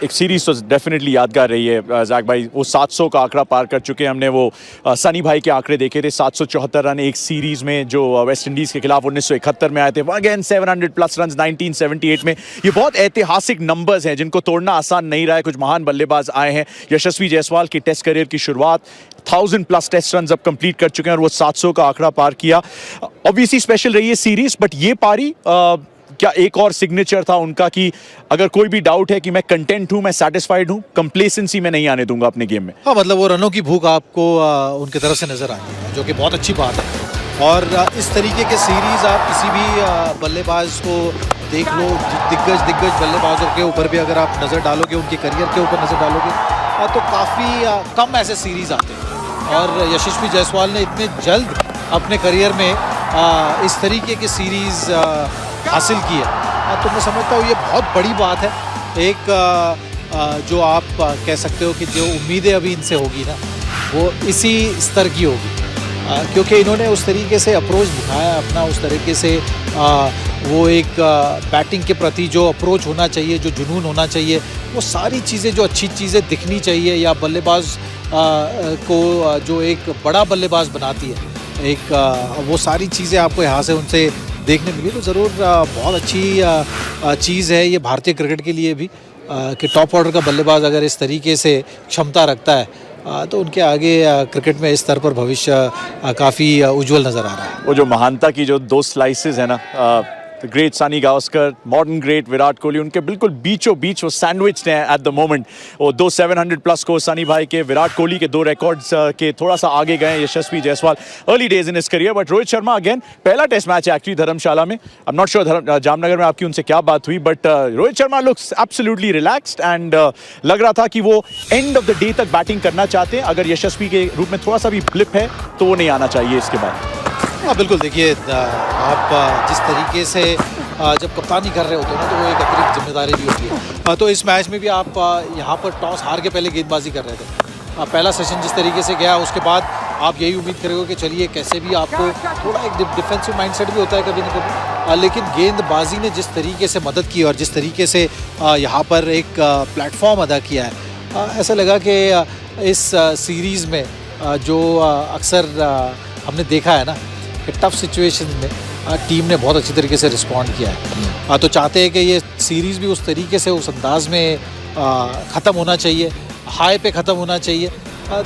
एक सीरीज तो डेफिनेटली यादगार रही है जैक भाई। वो 700 का आंकड़ा पार कर चुके हैं। हमने वो सनी भाई के आंकड़े देखे थे, 774 रन एक सीरीज में जो वेस्ट इंडीज़ के खिलाफ 1971 में आए थे। अगेन 700 प्लस रन 1978 में। ये बहुत ऐतिहासिक नंबर्स हैं जिनको तोड़ना आसान नहीं रहा है। कुछ महान बल्लेबाज आए हैं। यशस्वी जायसवाल की टेस्ट करियर की शुरुआत 1000 प्लस टेस्ट रन अब कंप्लीट कर चुके हैं और वो 700 का आंकड़ा पार किया। ऑब्वियसली स्पेशल रही है सीरीज, बट ये पारी क्या एक और सिग्नेचर था उनका कि अगर कोई भी डाउट है कि मैं कंटेंट हूं, मैं सैटिस्फाइड हूं, कंप्लेसेंसी में नहीं आने दूंगा अपने गेम में। हाँ, मतलब वो रनों की भूख आपको उनके तरफ से नजर आई है, जो कि बहुत अच्छी बात है। और इस तरीके के सीरीज आप किसी भी बल्लेबाज को देख लो, दिग्गज बल्लेबाजों के ऊपर भी अगर आप नज़र डालोगे, उनके करियर के ऊपर नज़र डालोगे, तो काफ़ी कम ऐसे सीरीज आते हैं। और यशस्वी जायसवाल ने इतने जल्द अपने करियर में इस तरीके की सीरीज हासिल की है, तो मैं समझता हूँ ये बहुत बड़ी बात है। एक जो आप कह सकते हो कि जो उम्मीदें अभी इनसे होगी ना, वो इसी स्तर की होगी, क्योंकि इन्होंने उस तरीके से अप्रोच दिखाया अपना, उस तरीके से वो एक बैटिंग के प्रति जो अप्रोच होना चाहिए, जो जुनून होना चाहिए, वो सारी चीज़ें, जो अच्छी चीज़ें दिखनी चाहिए या बल्लेबाज को जो एक बड़ा बल्लेबाज बनाती है, एक वो सारी चीज़ें आपको यहाँ से उनसे देखने मिली। तो ज़रूर बहुत अच्छी चीज़ है ये भारतीय क्रिकेट के लिए भी, कि टॉप ऑर्डर का बल्लेबाज अगर इस तरीके से क्षमता रखता है तो उनके आगे क्रिकेट में इस स्तर पर भविष्य काफ़ी उज्जवल नज़र आ रहा है। वो जो महानता की जो दो स्लाइसेस है ना, great Sunny Gavaskar, modern great Virat Kohli, उनके बिल्कुल बीचों बीच वो सैंडविच हैं एट द मोमेंट। वो दो 700 प्लस स्कोर सनी भाई के, विराट कोहली के 2 रिकॉर्ड्स के थोड़ा सा आगे गए Yashasvi Jaiswal early days in his career. But Rohit Sharma again पहला टेस्ट मैच है एक्चुअली धर्मशाला में। I am not sure Jamnagar में आपकी उनसे क्या बात हुई, but Rohit Sharma looks absolutely relaxed and लग रहा था कि वो एंड ऑफ द डे तक बैटिंग करना चाहते हैं। अगर यशस्वी के रूप में थोड़ा सा भी ब्लिप है तो वो नहीं आना चाहिए इसके बाद। हाँ बिल्कुल, देखिए आप जिस तरीके से जब कप्तानी कर रहे होते हो ना, तो वो एक अतिरिक्त जिम्मेदारी भी होती है। तो इस मैच में भी आप यहाँ पर टॉस हार के पहले गेंदबाजी कर रहे थे। पहला सेशन जिस तरीके से गया, उसके बाद आप यही उम्मीद करोगे कि चलिए कैसे भी आपको थोड़ा एक डिफेंसिव माइंडसेट भी होता है कभी ना कभी, लेकिन गेंदबाजी ने जिस तरीके से मदद की और जिस तरीके से यहाँ पर एक प्लेटफॉर्म अदा किया है, ऐसा लगा कि इस सीरीज़ में जो अक्सर हमने देखा है ना कि टफ सिचुएशन में टीम ने बहुत अच्छी तरीके से रिस्पॉन्ड किया है। तो चाहते हैं कि ये सीरीज़ भी उस तरीके से, उस अंदाज में ख़त्म होना चाहिए, हाई पे ख़त्म होना चाहिए।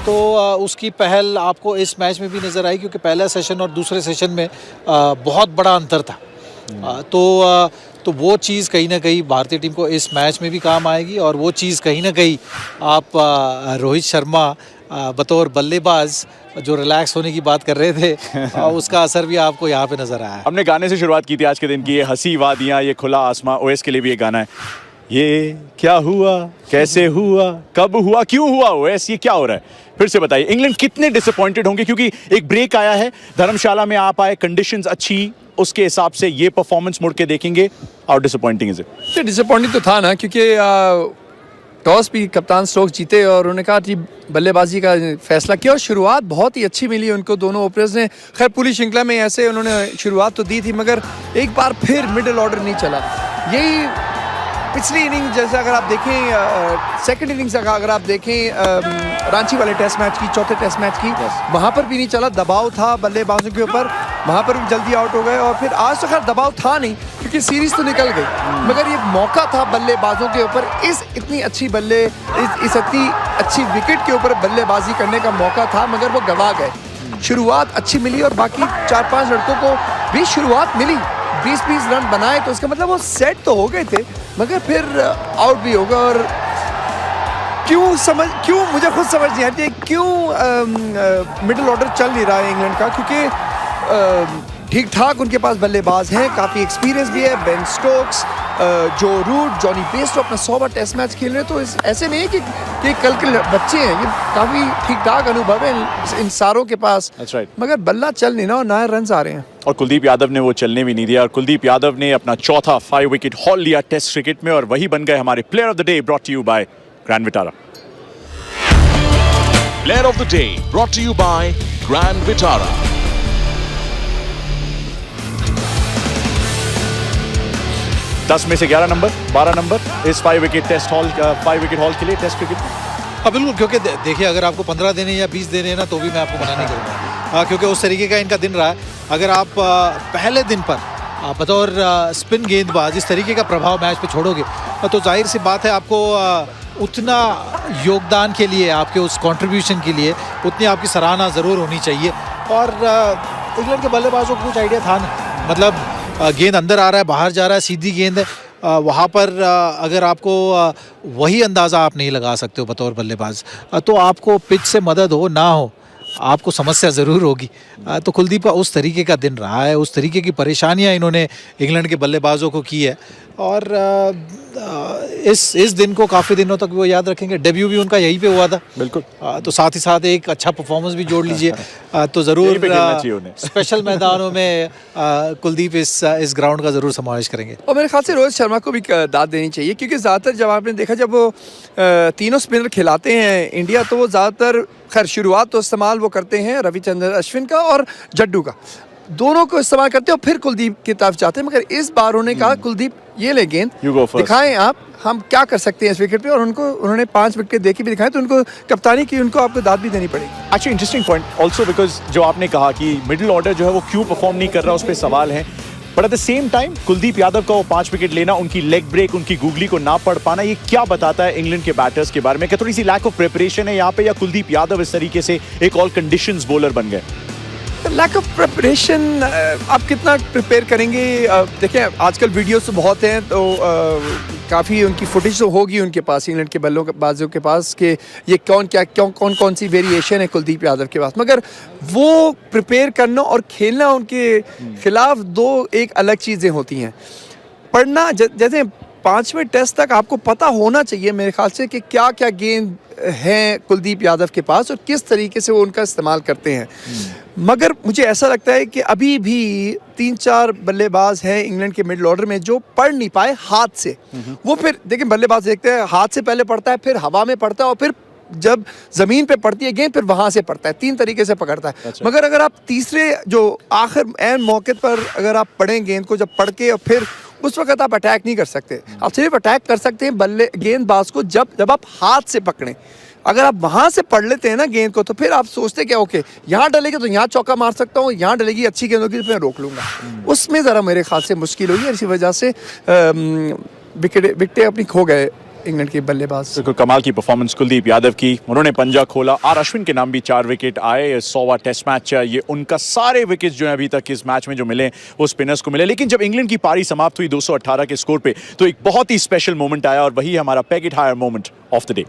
तो उसकी पहल आपको इस मैच में भी नज़र आई, क्योंकि पहला सेशन और दूसरे सेशन में बहुत बड़ा अंतर था। तो वो चीज़ कहीं ना कहीं भारतीय टीम को इस मैच में भी काम आएगी, और वो चीज़ कहीं ना कहीं आप रोहित शर्मा बतौर बल्लेबाज जो रिलैक्स होने की बात कर रहे थे, उसका असर भी आपको यहाँ पे नजर आया है। हमने गाने से शुरुआत की थी आज के दिन की, ये हंसी वादियाँ, ये खुला आसमां। ओएस के लिए भी ये गाना है, ये क्या हुआ, कैसे हुआ, कब हुआ, क्यों हुआ ओएस, ये क्या हो रहा है, फिर से बताइए। इंग्लैंड कितने डिसअपॉइंटेड होंगे, क्योंकि एक ब्रेक आया है, धर्मशाला में आप आए, कंडीशंस अच्छी, उसके हिसाब से ये परफॉर्मेंस मुड़ के देखेंगे। How disappointing is it? Disappointing तो था ना, क्योंकि टॉस भी कप्तान स्टोक्स जीते और उन्होंने कहा कि बल्लेबाजी का फैसला किया, और शुरुआत बहुत ही अच्छी मिली उनको, दोनों ओपनर्स ने। खैर पूरी श्रृंखला में ऐसे उन्होंने शुरुआत तो दी थी, मगर एक बार फिर मिडिल ऑर्डर नहीं चला। यही पिछली इनिंग जैसे अगर आप देखें, सेकंड इनिंग्स अगर आप देखें रांची वाले टेस्ट मैच की, चौथे टेस्ट मैच की, वहाँ पर भी नहीं चला, दबाव था बल्लेबाजों के ऊपर, वहाँ पर भी जल्दी आउट हो गए। और फिर आज तो खैर दबाव था नहीं, क्योंकि सीरीज तो निकल गई, मगर ये मौका था बल्लेबाजों के ऊपर, इस इतनी अच्छी इतनी अच्छी विकेट के ऊपर बल्लेबाजी करने का मौका था, मगर वो गंवा गए। शुरुआत अच्छी मिली और बाकी 4-5 लड़कों को भी शुरुआत मिली, 20-20 रन बनाए, तो इसका मतलब वो सेट तो हो गए थे, मगर फिर आउट भी होगा। और क्यों मुझे खुद समझ नहीं आती है क्यों मिडिल ऑर्डर चल नहीं रहा है इंग्लैंड का, क्योंकि ठीक ठाक उनके पास बल्लेबाज हैं, काफ़ी एक्सपीरियंस भी है। बेन स्टोक्स, जो रूट, जॉनी बेस्टो अपना 100वां टेस्ट मैच खेल रहे हैं, तो ऐसे नहीं है कि कल के बच्चे हैं, ये काफ़ी ठीक ठाक अनुभव है इन सारों के पास। मगर बल्ला चल नहीं ना, और नए रन आ रहे हैं। और कुलदीप यादव ने वो चलने भी नहीं दिया, और कुलदीप यादव ने अपना चौथा 5 विकेट हॉल लिया टेस्ट क्रिकेट में, और वही बन गए हमारे player of the day, brought to you by Grand Vitara. Player of the day brought to you by Grand Vitara. 10 में से 11 नंबर, 12 नंबर इस 5 wicket test haul 5 wicket haul के लिए टेस्ट क्रिकेट। हाँ बिल्कुल, क्योंकि देखिए अगर आपको 15 देने या 20 देने हैं ना तो भी मैं आपको मना नहीं करूँगा, क्योंकि उस तरीके का इनका दिन रहा है। अगर आप पहले दिन पर बतौर स्पिन गेंदबाज इस तरीके का प्रभाव मैच पे छोड़ोगे तो जाहिर सी बात है आपको उतना योगदान के लिए, आपके उस कंट्रीब्यूशन के लिए उतनी आपकी सराहना ज़रूर होनी चाहिए। और इंग्लैंड के बल्लेबाजों को कुछ आइडिया था नहीं, मतलब गेंद अंदर आ रहा है, बाहर जा रहा है, सीधी गेंद है, वहाँ पर अगर आपको वही अंदाज़ा आप नहीं लगा सकते हो बतौर बल्लेबाज, तो आपको पिच से मदद हो ना हो आपको समस्या ज़रूर होगी। तो कुलदीप का उस तरीके का दिन रहा है, उस तरीके की परेशानियां इन्होंने इंग्लैंड के बल्लेबाजों को की है, और इस दिन को काफ़ी दिनों तक वो याद रखेंगे। डेब्यू भी उनका यहीं पे हुआ था, बिल्कुल। तो साथ ही साथ एक अच्छा परफॉर्मेंस भी जोड़ लीजिए, तो यहीं ज़रूर पे खेलना चाहिए उन्हें। स्पेशल मैदानों में कुलदीप इस ग्राउंड का ज़रूर समावेश करेंगे। और मेरे ख्याल से रोहित शर्मा को भी दाद देनी चाहिए, क्योंकि ज़्यादातर जब आपने देखा जब वो तीनों स्पिनर खिलाते हैं इंडिया, तो वो ज़्यादातर खैर शुरुआत तो इस्तेमाल वो करते हैं रविचंद्रन अश्विन का और जड्डू का, दोनों को इस्तेमाल करते हैं और फिर कुलदीप की तरफ जाते हैं। मगर इस बार उन्होंने कहा कुलदीप ये ले गेंद, You go first. दिखाएं आप हम क्या कर सकते हैं इस विकेट पे, और उन्होंने 5 विकेट देखी भी दिखाए, तो उनको कप्तानी की उनको आपको दाद भी देनी पड़ेगी। Actually interesting point also, because जो आपने कहा कि मिडिल ऑर्डर जो है वो क्यों परफॉर्म नहीं कर रहा, उस पर सवाल है। But at the same time Kuldeep Yadav का वो 5 विकेट लेना, उनकी लेग ब्रेक, उनकी गूगली को ना पढ़ पाना, ये क्या बताता है इंग्लैंड के बैटर्स के बारे में? क्या थोड़ी सी लैक ऑफ प्रिपरेशन है यहाँ पे, या कुलदीप यादव इस तरीके से एक ऑल कंडीशंस बॉलर बन गए? लैक ऑफ प्रिपरेशन, आप कितना प्रिपेयर करेंगे? देखिए आजकल वीडियोस तो बहुत हैं, तो काफ़ी उनकी फुटेज तो होगी उनके पास, इंग्लैंड के बल्लेबाजों के पास, कि ये कौन सी वेरिएशन है कुलदीप यादव के पास। मगर वो प्रिपेयर करना और खेलना उनके खिलाफ दो एक अलग चीज़ें होती हैं। पढ़ना जैसे 5वें टेस्ट तक आपको पता होना चाहिए मेरे ख्याल से कि क्या क्या गेंद हैं कुलदीप यादव के पास और किस तरीके से वो उनका इस्तेमाल करते हैं। मगर मुझे ऐसा लगता है कि अभी भी 3-4 बल्लेबाज हैं इंग्लैंड के मिडिल ऑर्डर में जो पढ़ नहीं पाए हाथ से। वो फिर देखिए बल्लेबाज देखते हैं हाथ से पहले पढ़ता है, फिर हवा में पढ़ता है, और फिर जब जमीन पे पड़ती है गेंद फिर वहां से पड़ता है, 3 तरीके से पकड़ता है। अच्छा। मगर अगर आप तीसरे जो आखिर एन मौके पर अगर आप पढ़ें गेंद को, जब पढ़ के और फिर उस वक्त आप अटैक नहीं कर सकते। आप सिर्फ अटैक कर सकते हैं गेंदबाज को जब आप हाथ से पकड़ें। अगर आप वहां से पढ़ लेते हैं ना गेंद को, तो फिर आप सोचते क्या, ओके यहाँ डलेगी तो यहाँ चौका मार सकता हूँ, यहाँ डलेगी अच्छी गेंद होगी तो मैं रोक लूंगा। उसमें ज़रा मेरे ख्याल से मुश्किल हुई, इसी वजह से विकेटें अपनी खो गए इंग्लैंड के बल्लेबाज। बिल्कुल कमाल की परफॉर्मेंस कुलदीप यादव की, उन्होंने पंजा खोला। आर अश्विन के नाम भी 4 विकेट आए। 100वां टेस्ट मैच, ये उनका सारे विकेट्स जो हैं अभी तक इस मैच में जो मिले वो स्पिनर्स को मिले। लेकिन जब इंग्लैंड की पारी समाप्त हुई 218 के स्कोर पे, तो एक बहुत ही स्पेशल मोमेंट आया, और वही हमारा peg it higher moment of the day.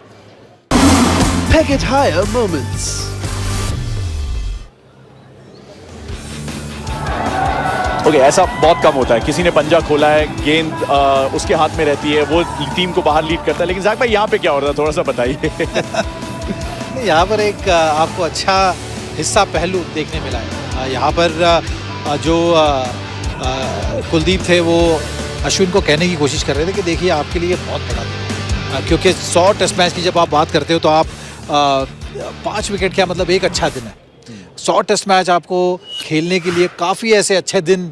Peg it higher moments. Okay, ऐसा बहुत कम होता है, किसी ने पंजा खोला है, गेंद उसके हाथ में रहती है, वो टीम को बाहर लीड करता है। लेकिन ज़ाक भाई यहाँ पे क्या हो रहा था, थोड़ा सा बताइए। यहाँ पर एक आपको अच्छा हिस्सा पहलू देखने मिला है। यहाँ पर जो कुलदीप थे वो अश्विन को कहने की कोशिश कर रहे थे कि देखिए आपके लिए बहुत बड़ा दिन है, क्योंकि 100 टेस्ट मैच की जब आप बात करते हो तो आप 5 विकेट क्या मतलब एक अच्छा दिन है। 100 टेस्ट मैच आपको खेलने के लिए काफ़ी ऐसे अच्छे दिन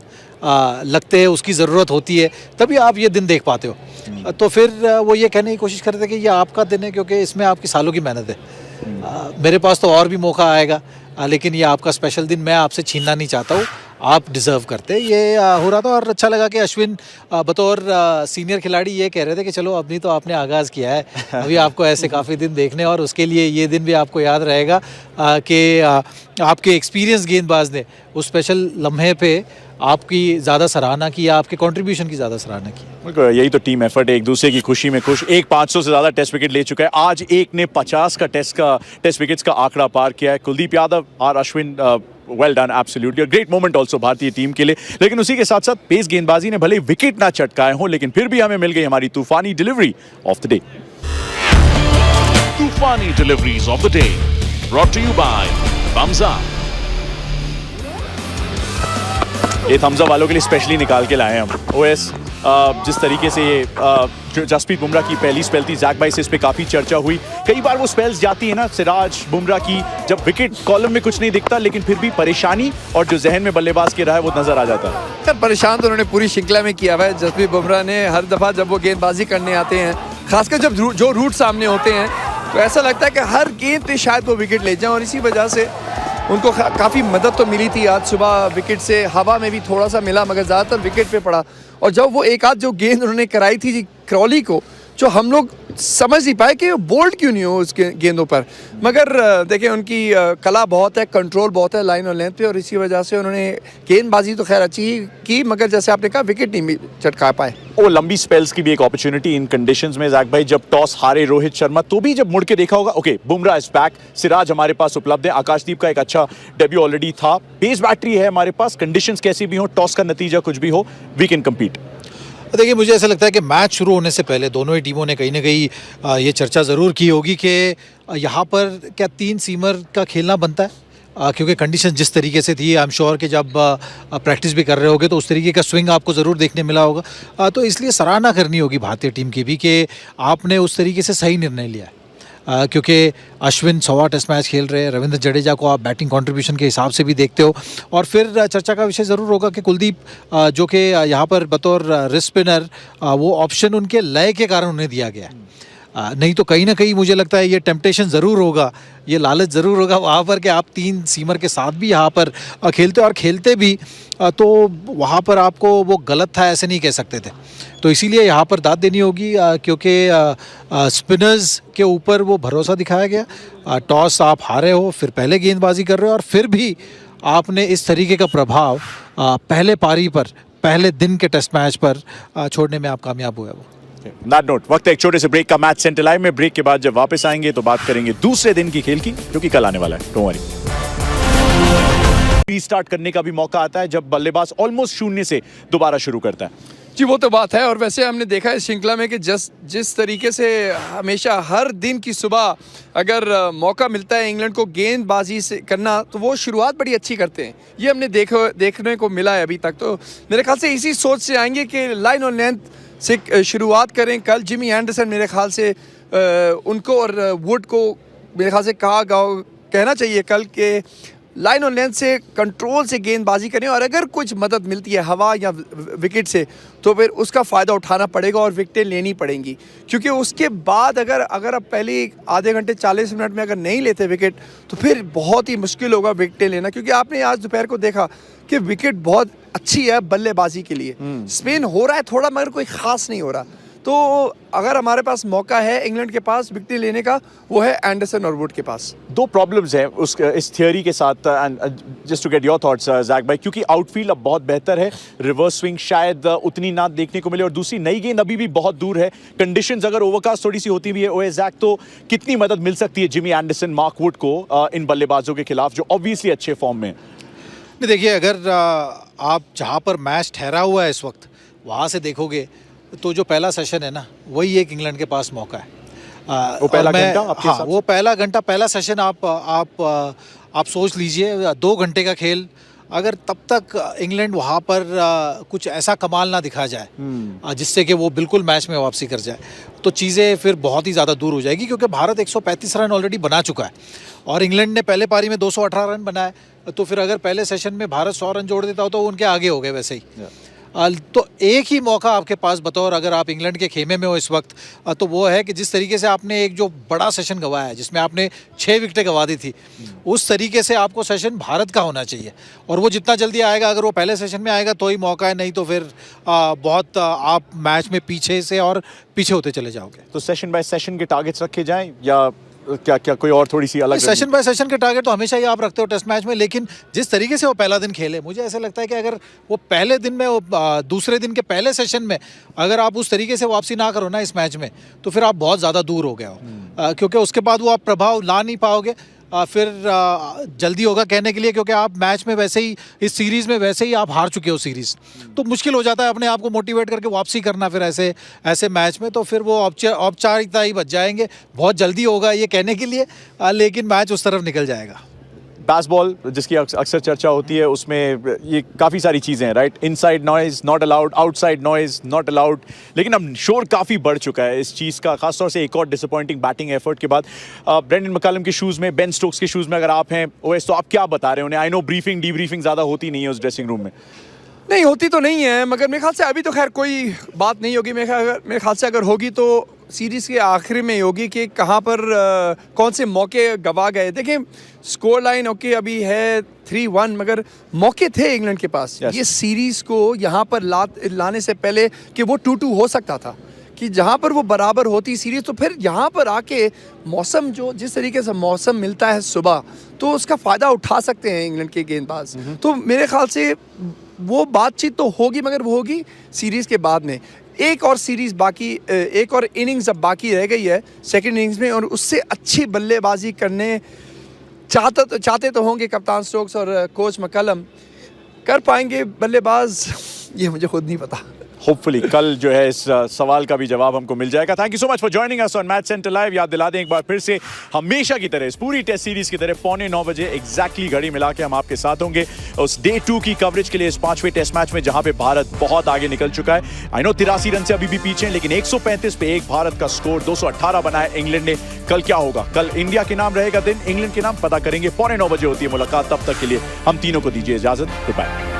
लगते हैं, उसकी ज़रूरत होती है, तभी आप ये दिन देख पाते हो। तो फिर वो ये कहने की कोशिश कर रहे थे कि ये आपका दिन है क्योंकि इसमें आपकी सालों की मेहनत है। मेरे पास तो और भी मौका आएगा, लेकिन ये आपका स्पेशल दिन मैं आपसे छीनना नहीं चाहता हूँ, आप डिज़र्व करते हैं। ये हो रहा था, और अच्छा लगा कि अश्विन बतौर सीनियर खिलाड़ी ये कह रहे थे कि चलो अभी तो आपने आगाज़ किया है, अभी आपको ऐसे काफ़ी दिन देखने, और उसके लिए ये दिन भी आपको याद रहेगा कि आपके एक्सपीरियंस गेंदबाज ने उस स्पेशल लम्हे पे आपकी ज़्यादा सराहना की, आपके कंट्रीब्यूशन की ज़्यादा सराहना की। यही तो टीम एफर्ट है, एक दूसरे की खुशी में खुश। एक 500 से ज़्यादा टेस्ट विकेट ले चुका है, आज एक ने 50 का टेस्ट विकेट्स का आंकड़ा पार किया है। Kuldeep Yadav, R Ashwin, well done, absolutely great moment also भारतीय टीम के लिए। लेकिन उसी के साथ साथ पेस गेंदबाजी ने भले विकेट ना चटकाए हों, लेकिन फिर भी हमें मिल गई हमारी तूफानी delivery of the day. Tufani deliveries of the day, brought to you by Bamza. ये थम्स अप वालों के लिए स्पेशली निकाल के लाए हैं हम। ओएस जिस तरीके से ये जसप्रीत बुमराह की पहली स्पेल थी, जैक भाई से इस पे काफी चर्चा हुई। कई बार वो स्पेल्स जाती है ना सिराज बुमराह की, जब विकेट कॉलम में कुछ नहीं दिखता, लेकिन फिर भी परेशानी और जो जहन में बल्लेबाज के रहा है वो नजर आ जाता है। सर परेशान तो उन्होंने पूरी श्रृंखला में किया हुआ है जसप्रीत बुमराह ने। हर दफ़ा जब वो गेंदबाजी करने आते हैं, खासकर जब जो रूट सामने होते हैं, तो ऐसा लगता है कि हर गेंद पे शायद वो विकेट ले जाएं, और इसी वजह से उनको काफ़ी मदद तो मिली थी आज सुबह विकेट से। हवा में भी थोड़ा सा मिला, मगर ज़्यादातर विकेट पे पड़ा। और जब वो एक आध जो गेंद उन्होंने कराई थी क्रॉली को, जो हम लोग समझ नहीं पाए कि बोल्ड क्यों नहीं हो उस गेंदों पर, मगर देखिए उनकी कला बहुत है, कंट्रोल बहुत है लाइन और लेंथ पे, और इसी वजह से उन्होंने गेंदबाजी तो खैर अच्छी ही की, मगर जैसे आपने कहा विकेट नहीं चटका पाए। वो लंबी स्पेल्स की भी एक अपॉर्चुनिटी इन कंडीशंस में जैक भाई, जब टॉस हारे रोहित शर्मा तो भी जब मुड़ के देखा होगा, okay Bumrah is back, Siraj हमारे पास उपलब्ध है, आकाशदीप का एक अच्छा डेब्यू ऑलरेडी था, पेस बैटरी है हमारे पास, कंडीशंस कैसी भी हो, टॉस का नतीजा कुछ भी हो, वी कैन कम्पीट। देखिए मुझे ऐसा लगता है कि मैच शुरू होने से पहले दोनों ही टीमों ने कहीं ना कहीं ये चर्चा ज़रूर की होगी कि यहाँ पर क्या 3 सीमर का खेलना बनता है, क्योंकि कंडीशन जिस तरीके से थी, आई एम श्योर कि जब प्रैक्टिस भी कर रहे होगे तो उस तरीके का स्विंग आपको ज़रूर देखने मिला होगा। तो इसलिए सराहना करनी होगी भारतीय टीम की भी कि आपने उस तरीके से सही निर्णय लिया है, क्योंकि अश्विन 100वां टेस्ट मैच खेल रहे हैं, रविंद्र जडेजा को आप बैटिंग कंट्रीब्यूशन के हिसाब से भी देखते हो, और फिर चर्चा का विषय ज़रूर होगा कि कुलदीप जो कि यहाँ पर बतौर रिस्ट स्पिनर वो ऑप्शन उनके लय के कारण उन्हें दिया गया है। नहीं तो कहीं ना कहीं मुझे लगता है ये टेम्पटेशन ज़रूर होगा, ये लालच ज़रूर होगा वहाँ पर कि आप 3 सीमर के साथ भी यहाँ पर खेलते, और खेलते भी तो वहाँ पर आपको वो गलत था ऐसे नहीं कह सकते थे। तो इसीलिए यहाँ पर दाद देनी होगी, क्योंकि स्पिनर्स के ऊपर वो भरोसा दिखाया गया। टॉस आप हारे हो, फिर पहले गेंदबाजी कर रहे हो, और फिर भी आपने इस तरीके का प्रभाव पहले पारी पर, पहले दिन के टेस्ट मैच पर छोड़ने में आप कामयाब हुए हो। दैट नोट, वक्त है एक छोटे से ब्रेक का। मैच सेंटर लाइव में ब्रेक के बाद जब वापस आएंगे तो बात करेंगे दूसरे दिन की खेल की, जो कि कल आने वाला है। Don't worry. रीस्टार्ट करने का भी मौका आता है जब बल्लेबाज ऑलमोस्ट शून्य से दोबारा शुरू करता है। जी वो तो बात है, और वैसे हमने देखा है श्रृंखला में कि जिस तरीके से हमेशा हर दिन की सुबह अगर मौका मिलता है इंग्लैंड को गेंदबाजी से करना, तो वो शुरुआत बड़ी अच्छी करते हैं। ये हमने देखने को मिला है अभी तक। तो मेरे ख्याल से इसी सोच से आएंगे कि लाइन और लेंथ से शुरुआत करें। कल जिमी एंडरसन मेरे ख्याल से उनको और वुड को मेरे ख्याल से कहना चाहिए कल के लाइन और लेंथ से कंट्रोल से गेंदबाजी करें, और अगर कुछ मदद मिलती है हवा या विकेट से तो फिर उसका फ़ायदा उठाना पड़ेगा और विकेटें लेनी पड़ेंगी। क्योंकि उसके बाद अगर आप पहले आधे घंटे 40 मिनट में अगर नहीं लेते विकेट, तो फिर बहुत ही मुश्किल होगा विकेटें लेना। क्योंकि आपने आज दोपहर को देखा कि विकेट बहुत अच्छी है बल्लेबाजी के लिए, स्पिन हो रहा है थोड़ा, मगर कोई ख़ास नहीं हो रहा। तो अगर हमारे पास मौका है इंग्लैंड के पास विकेट लेने का, वो है एंडरसन और वुड के पास। 2 प्रॉब्लम्स हैं इस थियोरी के साथ, and just to get your thoughts Jack भाई, क्योंकि आउटफील्ड अब बहुत बेहतर है, रिवर्स स्विंग शायद उतनी ना देखने को मिले, और दूसरी नई गेंद अभी भी बहुत दूर है, कंडीशंस अगर ओवरकास्ट थोड़ी सी होती भी है ओए जैक, तो कितनी मदद मिल सकती है जिमी एंडरसन, मार्क वुड को इन बल्लेबाजों के खिलाफ जो ऑब्वियसली अच्छे फॉर्म में? देखिए अगर आप जहाँ पर मैच ठहरा हुआ है इस वक्त वहाँ से देखोगे तो जो पहला सेशन है ना, वही एक इंग्लैंड के पास मौका है। वो पहला घंटा आपके हाँ, वो पहला घंटा, पहला सेशन आप सोच लीजिए 2 घंटे का खेल, अगर तब तक इंग्लैंड वहाँ पर कुछ ऐसा कमाल ना दिखा जाए जिससे कि वो बिल्कुल मैच में वापसी कर जाए, तो चीज़ें फिर बहुत ही ज़्यादा दूर हो जाएगी। क्योंकि भारत 135 रन ऑलरेडी बना चुका है, और इंग्लैंड ने पहले पारी में 218 रन बनाए, तो फिर अगर पहले सेशन में भारत 100 रन जोड़ देता हो तो उनके आगे हो गए वैसे ही। तो एक ही मौका आपके पास बतौर, अगर आप इंग्लैंड के खेमे में हो इस वक्त, तो वो है कि जिस तरीके से आपने एक जो बड़ा सेशन गंवाया है जिसमें आपने 6 विकेटें गंवा दी थी, उस तरीके से आपको सेशन भारत का होना चाहिए, और वो जितना जल्दी आएगा, अगर वो पहले सेशन में आएगा तो ही मौका है, नहीं तो फिर बहुत आप मैच में पीछे से और पीछे होते चले जाओगे। तो सेशन बाय सेशन के टारगेट्स रखे जाएं, या क्या कोई और थोड़ी सी अलग? सेशन बाय सेशन के टारगेट तो हमेशा ही आप रखते हो टेस्ट मैच में, लेकिन जिस तरीके से वो पहला दिन खेले, मुझे ऐसा लगता है कि अगर वो पहले दिन में, दूसरे दिन के पहले सेशन में अगर आप उस तरीके से वापसी ना करो ना इस मैच में, तो फिर आप बहुत ज़्यादा दूर हो गए हो, क्योंकि उसके बाद वो आप प्रभाव ला नहीं पाओगे। फिर जल्दी होगा कहने के लिए, क्योंकि आप मैच में वैसे ही, इस सीरीज़ में वैसे ही आप हार चुके हो सीरीज़, तो मुश्किल हो जाता है अपने आप को मोटिवेट करके वापसी करना फिर ऐसे मैच में। तो फिर वो औपचारिकता ही बच जाएंगे, बहुत जल्दी होगा ये कहने के लिए, लेकिन मैच उस तरफ निकल जाएगा। बेसबॉल जिसकी अक्सर चर्चा होती है उसमें ये काफ़ी सारी चीज़ें हैं, right? Inside noise not allowed, outside noise not allowed, लेकिन अब शोर काफ़ी बढ़ चुका है इस चीज़ का, खासतौर से एक और डिसअपॉइंटिंग बैटिंग एफर्ट के बाद। ब्रेंडन मैकलम के शूज़ में, बेन स्टोक्स के शूज़ में अगर आप हैं ओएस, तो आप क्या बता रहे हैं उन्हें? आई नो ब्रीफिंग डीब्रीफिंग ज़्यादा होती नहीं है उस ड्रेसिंग रूम में। नहीं होती तो नहीं है, मगर मेरे ख्याल से अभी तो खैर कोई बात नहीं होगी। मेरे ख्याल से अगर होगी तो सीरीज़ के आखिर में होगी कि कहाँ पर कौन से मौके गवा गए। देखिए स्कोर लाइन ओके अभी है 3-1, मगर मौके थे इंग्लैंड के पास Yes. ये सीरीज़ को यहाँ पर लाने से पहले कि वो 2-2 हो सकता था, कि जहाँ पर वो बराबर होती सीरीज़, तो फिर यहाँ पर आके मौसम जो जिस तरीके से मौसम मिलता है सुबह, तो उसका फ़ायदा उठा सकते हैं इंग्लैंड के गेंदबाज। तो मेरे ख्याल से वो बातचीत तो होगी, मगर वो होगी सीरीज़ के बाद में। एक और सीरीज़ बाकी, एक और इनिंग्स अब बाकी रह गई है सेकंड इनिंग्स में, और उससे अच्छी बल्लेबाजी करने चाहते तो होंगे कप्तान स्टोक्स और कोच मैकलम। कर पाएंगे बल्लेबाज ये मुझे खुद नहीं पता। होपफुली कल जो है इस सवाल का भी जवाब हमको मिल जाएगा। Thank you so much for joining us on match centre live. याद दिला दें एक बार फिर से, हमेशा की तरह इस पूरी टेस्ट सीरीज की तरह 8:45 बजे एग्जैक्टली घड़ी मिला के हम आपके साथ होंगे उस डे 2 की कवरेज के लिए, इस 5वें टेस्ट मैच में जहां पे भारत बहुत आगे निकल चुका है। आई नो 83 रन से अभी भी पीछे हैं, लेकिन 135 पे एक भारत का स्कोर, 218 बनाया इंग्लैंड ने। कल क्या होगा? कल इंडिया के नाम रहेगा दिन, इंग्लैंड के नाम पता करेंगे। 8:45 बजे होती है मुलाकात। तब तक के लिए हम तीनों को दीजिए इजाजत। Good bye.